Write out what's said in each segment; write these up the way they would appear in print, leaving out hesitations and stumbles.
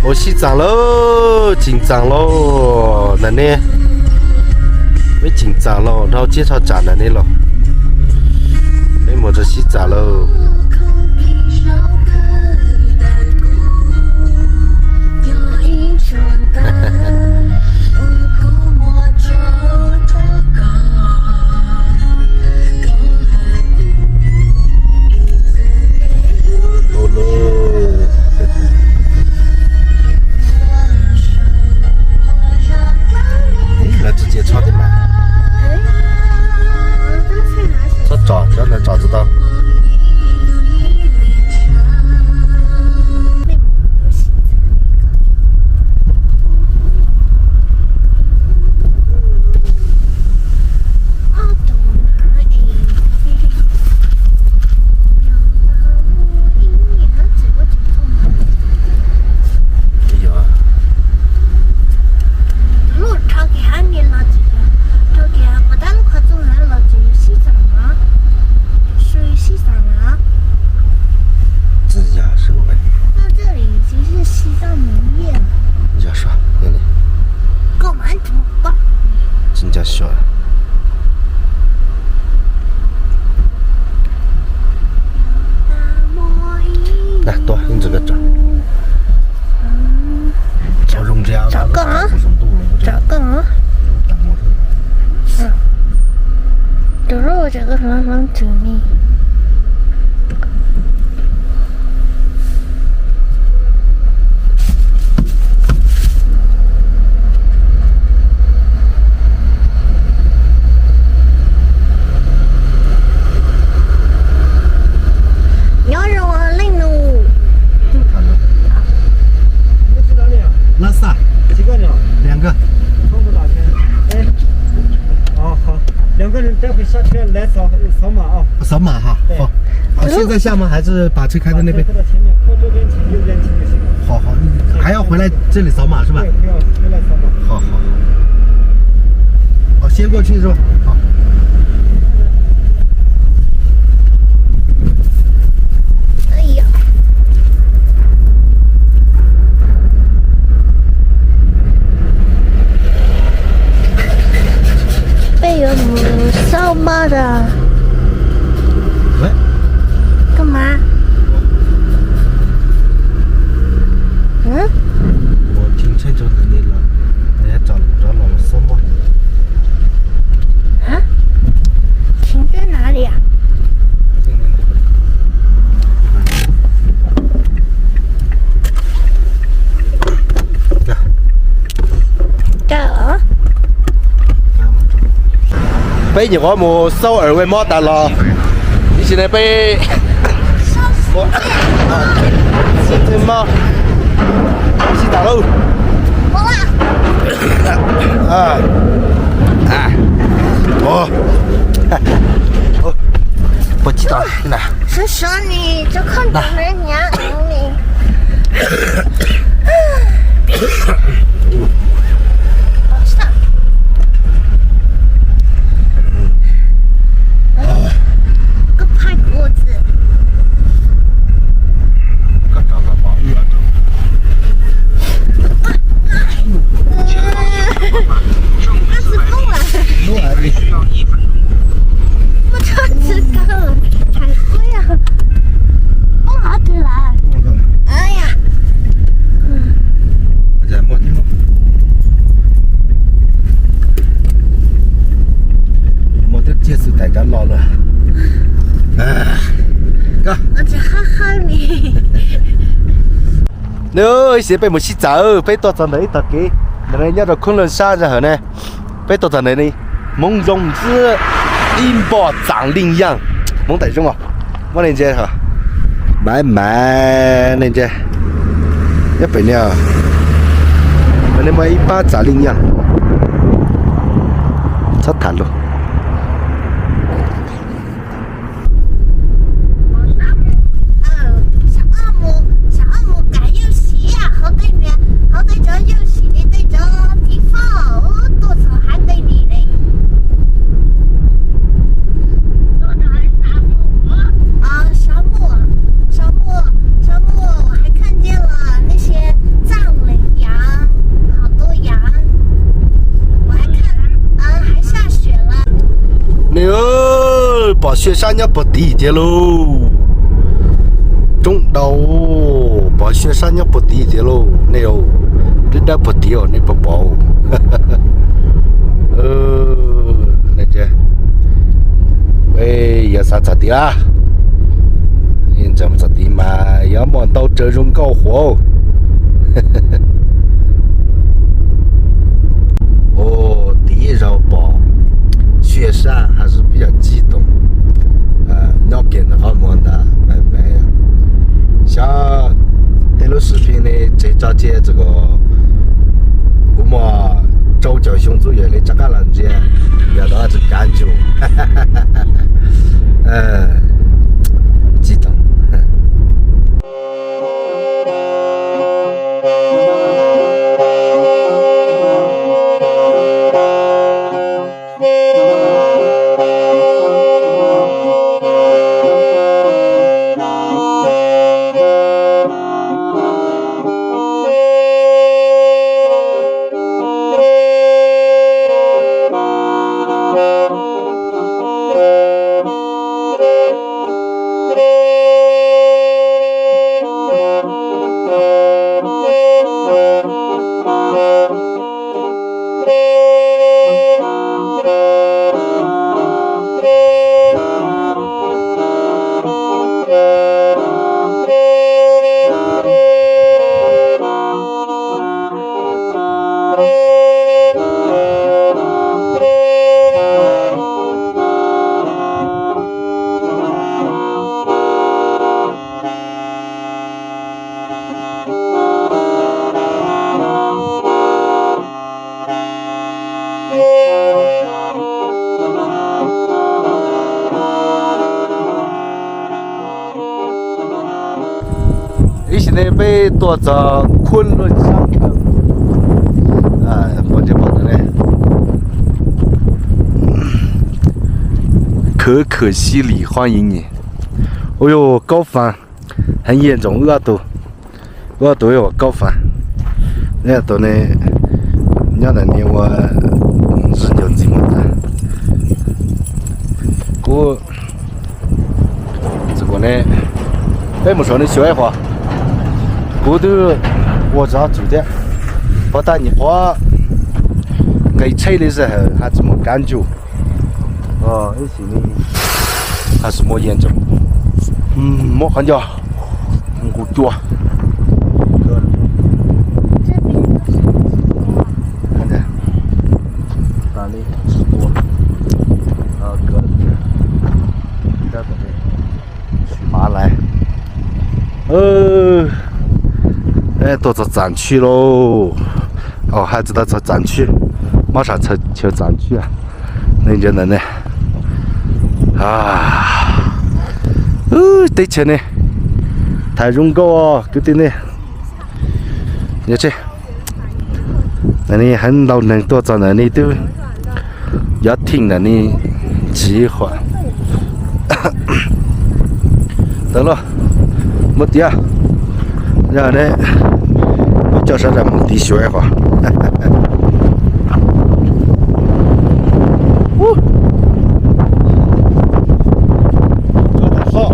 我洗澡喽，紧张喽，奶奶，没紧张喽，然后介绍站奶奶了，没摸着洗澡喽。早知道。这个方方正的。要让我累喽。你去哪里啊？拉萨。几个人？2个。窗户打开。哎。哦，好。2个人待会下车来扫码啊！扫码哈，好。好，现在下吗？还是把车开到那边？开到前面，靠左边停，右边停就行了。好好，还要回来这里扫码是吧？对，要回来扫码。好好好。好，先过去是吧？好。哎呀！被有母扫码的。喂。干嘛？嗯？我停车就在那了，人家找老扫码。啊？停在哪里呀？在那里。这儿。俾我冇收2維碼得咯，以前你俾我2碼，洗澡喽。好啊。我知道，来。是说你就看着人家你。Nếu sẽ bị một xí chợ, phải to tận đấy thật kỹ. Này nhớ rồi không lần xa ra hả nè. Phải to tận đấy đi. Mong dùng chứ im bỏ chẳng linh yang. Mong tại trung à? Mong lên chơi hả? Bye bye lên chơi. Nhất phải nè. Mà nên mới ba chẳng linh yang. Rất thẳng luôn. 把雪山要不低点喽，中到把雪山要不低点喽，那哦，这都不低哦，你不包，那这，喂，要啥子的啊？你怎么子的嘛？要么到这种搞活哦。哦，第一绕跑雪山还是比较激动，尿跟的话么的，没有。像那个视频的这张节这个，我们周教兄组员的这个人间，要到这感觉，激动。你现在被躲在昆仑山口，不就跑的嘞？可可西里欢迎你。哦哟，高反很严重，耳朵有高反，耳朵呢，伢那年我日牛这么大，这个呢，北木说的小爱话。我都我家住的，不但你花给吹的时候还这么感觉，而且呢还是没严重，没看见，我多，看见，哪里直播，哥，这个去马来，到这站区喽！哦，还知道这站区，马上去站区啊！人家呢？对钱呢？太荣高啊，给的呢？你去，那里很老人多在那里都要听那里计划。得了，没得啊。然后呢，我叫啥子蒙地学一下。好。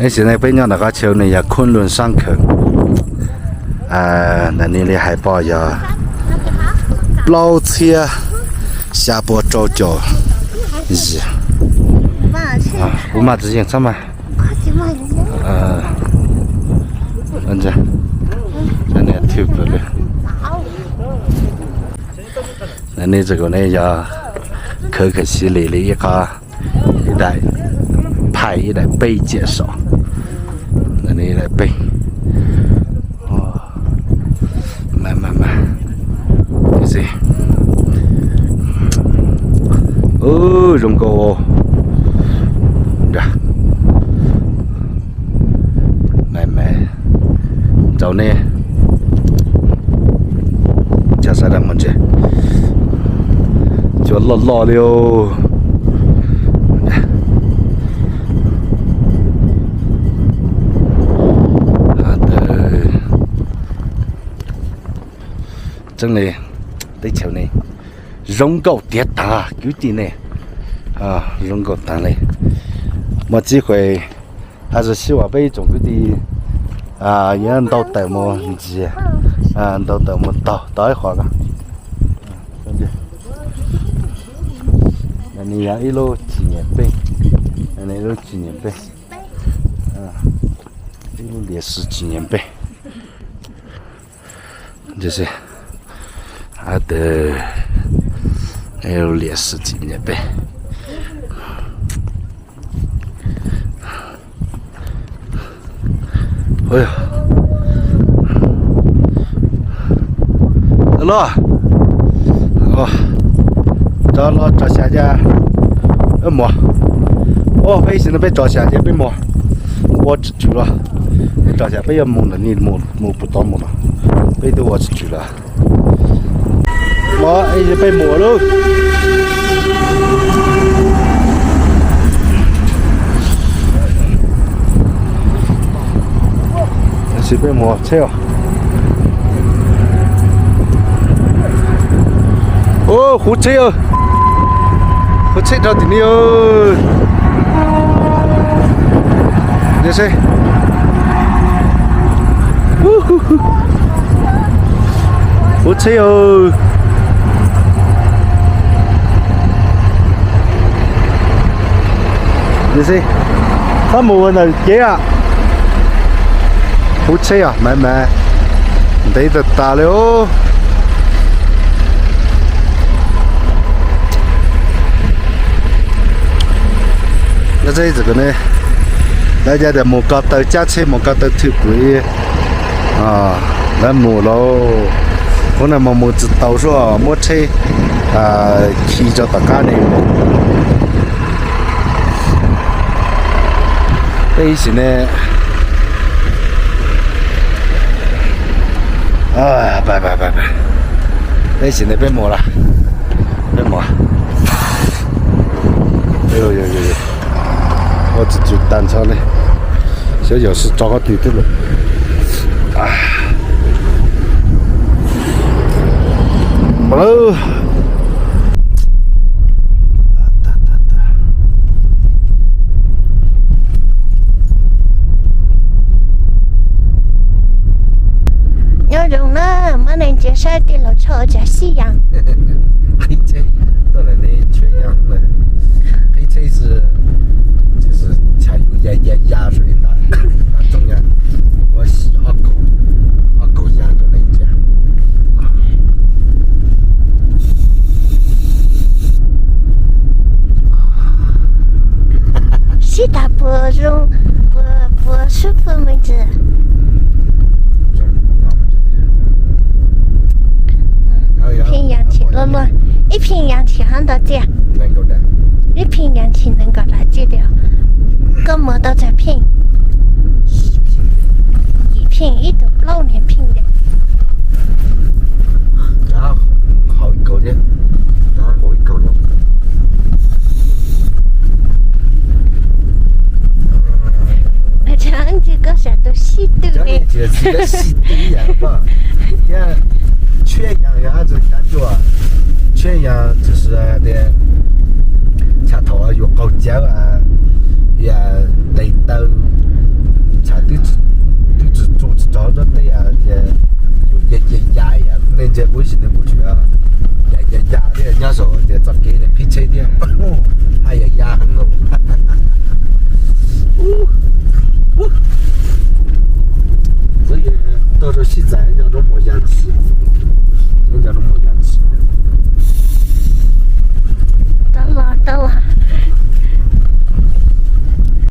现在北疆那个球呢，要昆仑山口，那里的海报要老车下坡照脚一5码之前3码，反正那里挺不了，那里这个呢要可可西里的一个一代碑介绍。你来背，慢，你see，荣高哦，这，慢，走呢，就老老了。好的，真的，对球呢，人高跌打，有点呢，啊，人高打嘞，没机会，还是希望被中国的啊，也到带么机，啊，到带么到一会儿个。你养一路纪念碑，那一路纪念碑，一路烈士纪念碑，这是好的，一路烈士纪念碑。哎呀，来了，哦。找下家，摸，哦，飞现在被找下家被摸，我吃住了，找下被要摸了，你摸不到摸了，被都我吃住了，我已经被摸了，是被摸车哦。哦，火车哦，火车到这里哦，这是，火车哦，这是，他们问了几啊？火车啊，慢慢，对得到了哦。那这个呢，大家的莫搞到驾车，莫搞到太贵啊，那莫喽。可能莫知道说莫车啊，骑着大家呢。这些呢，啊，拜，这些呢别摸了，别摸。有。我自己单车呢，小有时找个对的了，啊，好喽，有种呢，没能接受的了，车加夕阳。黑车到了那缺氧了，黑车是。才有压水那种呀，我洗阿狗压着那家。是大不容不舒服妹子。瓶氧气了吗？一瓶氧气很多钱？能够的。一瓶氧气能够来几条？个么都在瓶，一瓶一头6年瓶的。啊，好一狗的，啊，好一狗了。那这样这个啥都吸毒的。这是个吸毒呀吧？像缺氧呀，这感觉啊，缺氧就是的，前头啊有高脚啊。也得到才对组织找着的呀，也压呀，人家微信的不去啊，也压的，人家说的咋给的，批车的